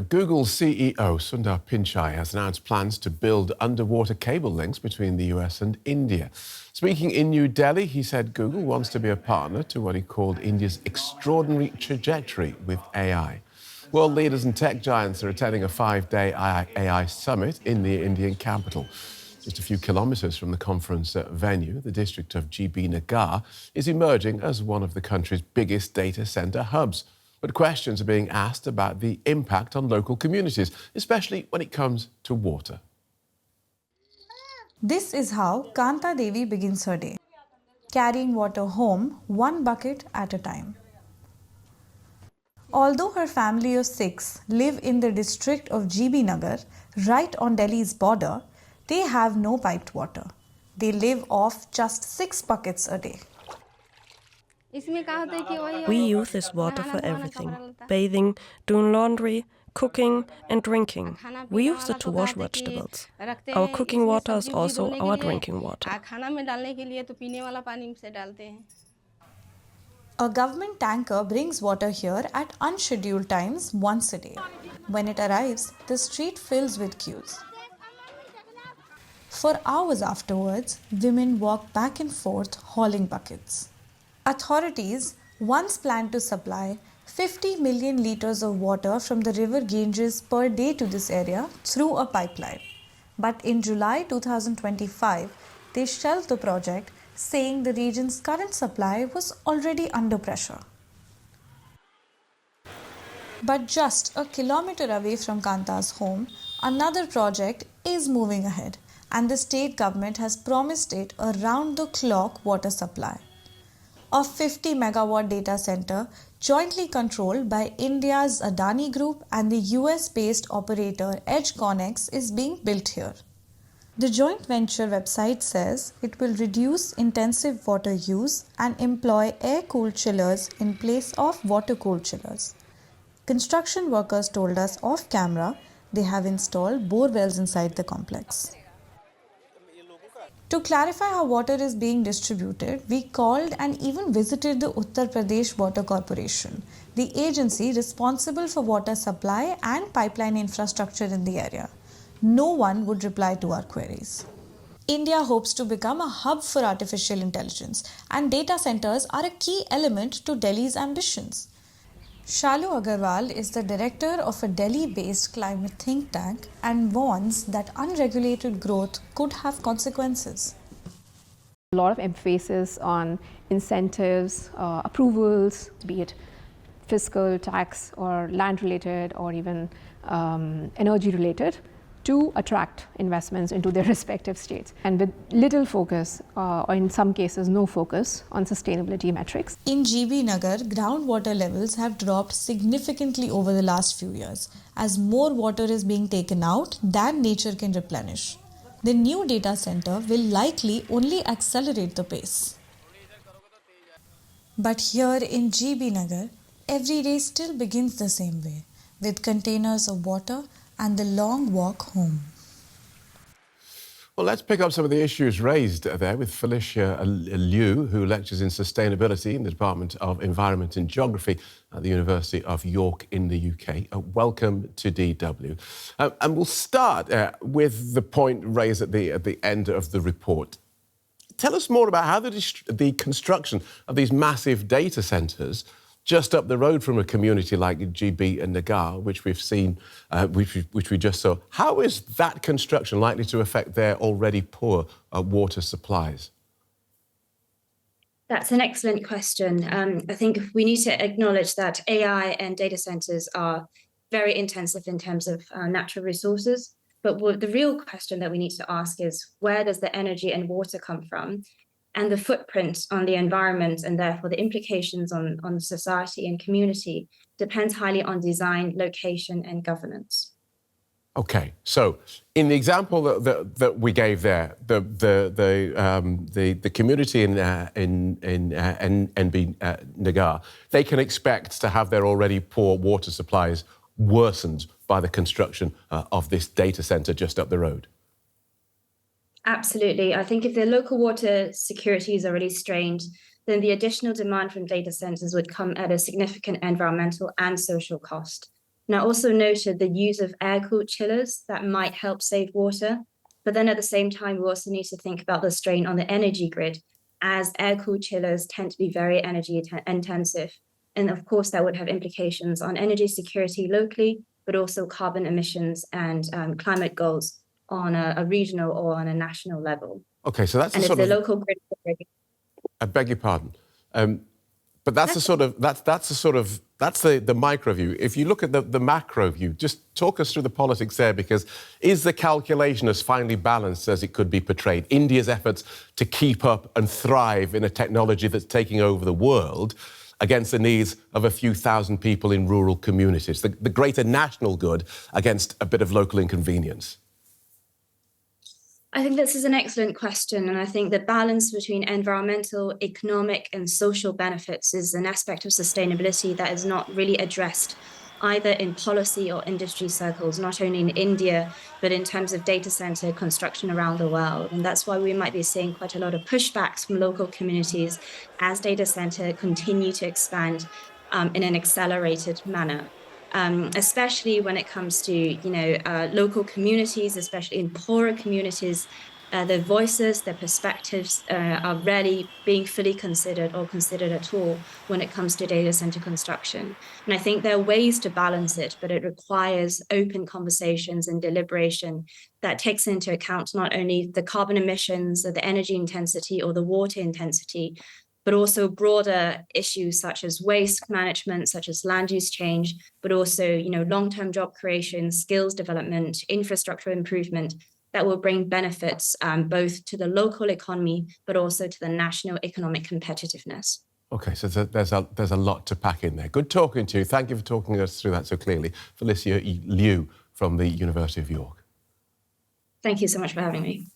Google CEO Sundar Pichai has announced plans to build underwater cable links between the US and India. Speaking in New Delhi, he said Google wants to be a partner to what he called India's extraordinary trajectory with AI. World leaders and tech giants are attending a 5-day AI summit in the Indian capital. Just a few kilometres from the conference venue, the district of GB Nagar is emerging as one of the country's biggest data centre hubs. But questions are being asked about the impact on local communities, especially when it comes to water. This is how Kanta Devi begins her day, carrying water home one bucket at a time. Although her family of 6 live in the district of GB Nagar, right on Delhi's border, they have no piped water. They live off just 6 buckets a day. We use this water for everything: bathing, doing laundry, cooking and drinking. We use it to wash vegetables. Our cooking water is also our drinking water. A government tanker brings water here at unscheduled times once a day. When it arrives, the street fills with queues. For hours afterwards, women walk back and forth hauling buckets. Authorities once planned to supply 50 million litres of water from the river Ganges per day to this area through a pipeline. But in July 2025, they shelved the project, saying the region's current supply was already under pressure. But just a kilometre away from Kanta's home, another project is moving ahead, and the state government has promised it a round-the-clock water supply. A 50 megawatt data center jointly controlled by India's Adani Group and the US-based operator EdgeConneX is being built here. The joint venture website says it will reduce intensive water use and employ air-cooled chillers in place of water-cooled chillers. Construction workers told us off camera they have installed bore wells inside the complex. To clarify how water is being distributed, we called and even visited the Uttar Pradesh Water Corporation, the agency responsible for water supply and pipeline infrastructure in the area. No one would reply to our queries. India hopes to become a hub for artificial intelligence, and data centers are a key element to Delhi's ambitions. Shalu Agarwal is the director of a Delhi-based climate think tank and warns that unregulated growth could have consequences. A lot of emphasis on incentives, approvals, be it fiscal, tax, or land-related, or even energy-related, to attract investments into their respective states, and with little focus, or in some cases no focus, on sustainability metrics. In GB Nagar, groundwater levels have dropped significantly over the last few years, as more water is being taken out than nature can replenish. The new data center will likely only accelerate the pace. But here in GB Nagar, every day still begins the same way, with containers of water and the long walk home. Well, let's pick up some of the issues raised there with Felicia Liu, who lectures in sustainability in the Department of Environment and Geography at the University of York in the UK. Welcome to DW. And we'll start with the point raised at the end of the report. Tell us more about how the construction of these massive data centres just up the road from a community like GB and Nagar, which we've seen, which we just saw. How is that construction likely to affect their already poor water supplies? That's an excellent question. I think we need to acknowledge that AI and data centers are very intensive in terms of natural resources. But the real question that we need to ask is, where does the energy and water come from? And the footprint on the environment, and therefore the implications on society and community, depends highly on design, location, and governance. Okay, so in the example that we gave there, the community in NB Nagar, they can expect to have their already poor water supplies worsened by the construction of this data centre just up the road. Absolutely. I think if the local water security is already strained, then the additional demand from data centers would come at a significant environmental and social cost. And I also noted the use of air-cooled chillers that might help save water. But then at the same time, we also need to think about the strain on the energy grid, as air-cooled chillers tend to be very energy intensive. And of course, that would have implications on energy security locally, but also carbon emissions and climate goals on a regional or on a national level. Okay, so that's and a if sort the of... local grid... I beg your pardon. But that's the micro view. If you look at the macro view, just talk us through the politics there, because is the calculation as finely balanced as it could be portrayed? India's efforts to keep up and thrive in a technology that's taking over the world against the needs of a few thousand people in rural communities, the greater national good against a bit of local inconvenience. I think this is an excellent question, and I think the balance between environmental, economic, and social benefits is an aspect of sustainability that is not really addressed either in policy or industry circles, not only in India, but in terms of data center construction around the world. And that's why we might be seeing quite a lot of pushbacks from local communities as data center continue to expand in an accelerated manner. Especially when it comes to local communities, especially in poorer communities, their voices, their perspectives are rarely being fully considered or considered at all when it comes to data center construction. And I think there are ways to balance it, but it requires open conversations and deliberation that takes into account not only the carbon emissions or the energy intensity or the water intensity, but also broader issues such as waste management, such as land use change, but also, long-term job creation, skills development, infrastructure improvement that will bring benefits both to the local economy, but also to the national economic competitiveness. Okay, so there's a lot to pack in there. Good talking to you. Thank you for talking us through that so clearly. Felicia Liu from the University of York. Thank you so much for having me.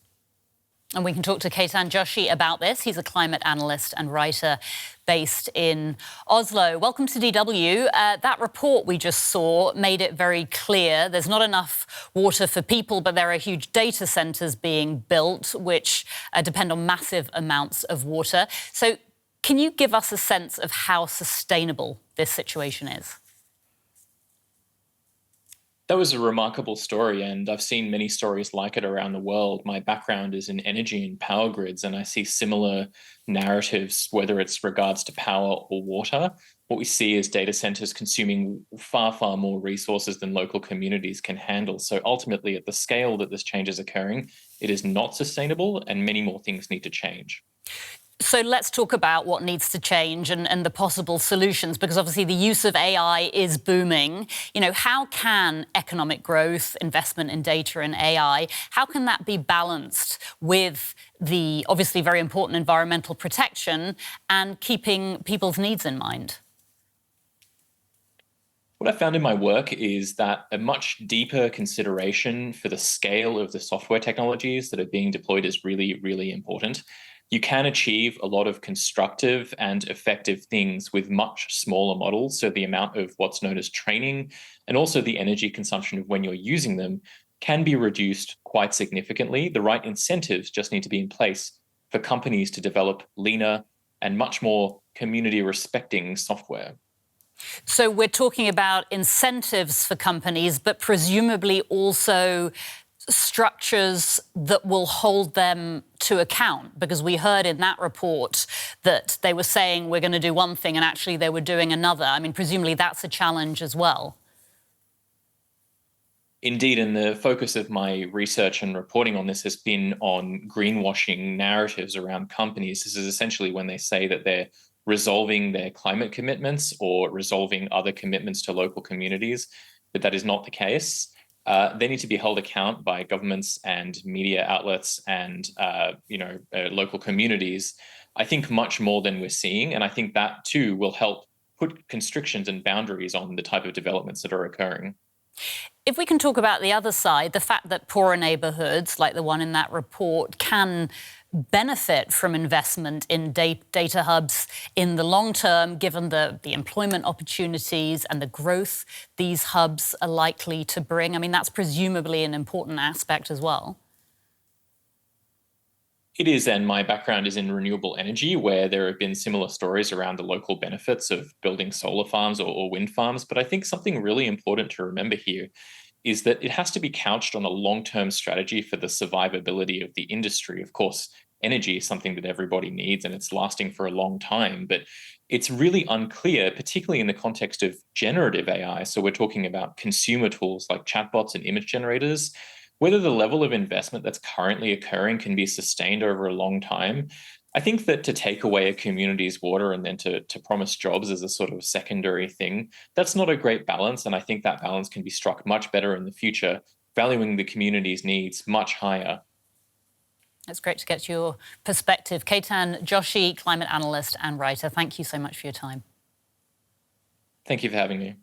And we can talk to Ketan Joshi about this. He's a climate analyst and writer based in Oslo. Welcome to DW. That report we just saw made it very clear there's not enough water for people, but there are huge data centres being built which depend on massive amounts of water. So can you give us a sense of how sustainable this situation is? That was a remarkable story, and I've seen many stories like it around the world. My background is in energy and power grids, and I see similar narratives, whether it's regards to power or water. What we see is data centers consuming far, far more resources than local communities can handle. So ultimately, at the scale that this change is occurring, it is not sustainable, and many more things need to change. So let's talk about what needs to change and the possible solutions, because obviously the use of AI is booming. How can economic growth, investment in data and AI, how can that be balanced with the obviously very important environmental protection and keeping people's needs in mind? What I found in my work is that a much deeper consideration for the scale of the software technologies that are being deployed is really, really important. You can achieve a lot of constructive and effective things with much smaller models. So the amount of what's known as training and also the energy consumption of when you're using them can be reduced quite significantly. The right incentives just need to be in place for companies to develop leaner and much more community respecting software. So we're talking about incentives for companies, but presumably also structures that will hold them to account, because we heard in that report that they were saying we're going to do one thing and actually they were doing another. I mean, presumably that's a challenge as well. Indeed, and the focus of my research and reporting on this has been on greenwashing narratives around companies. This is essentially when they say that they're resolving their climate commitments or resolving other commitments to local communities, but that is not the case. They need to be held account by governments and media outlets and local communities, I think much more than we're seeing. And I think that too will help put constrictions and boundaries on the type of developments that are occurring. If we can talk about the other side, the fact that poorer neighbourhoods, like the one in that report, can benefit from investment in data hubs in the long term, given the employment opportunities and the growth these hubs are likely to bring. I mean, that's presumably an important aspect as well. It is, and my background is in renewable energy, where there have been similar stories around the local benefits of building solar farms or wind farms. But I think something really important to remember here is that it has to be couched on a long-term strategy for the survivability of the industry. Of course, energy is something that everybody needs and it's lasting for a long time, but it's really unclear, particularly in the context of generative AI. So we're talking about consumer tools like chatbots and image generators, whether the level of investment that's currently occurring can be sustained over a long time. I think that to take away a community's water and then to promise jobs as a sort of secondary thing, that's not a great balance. And I think that balance can be struck much better in the future, valuing the community's needs much higher. It's great to get your perspective. Ketan Joshi, climate analyst and writer, thank you so much for your time. Thank you for having me.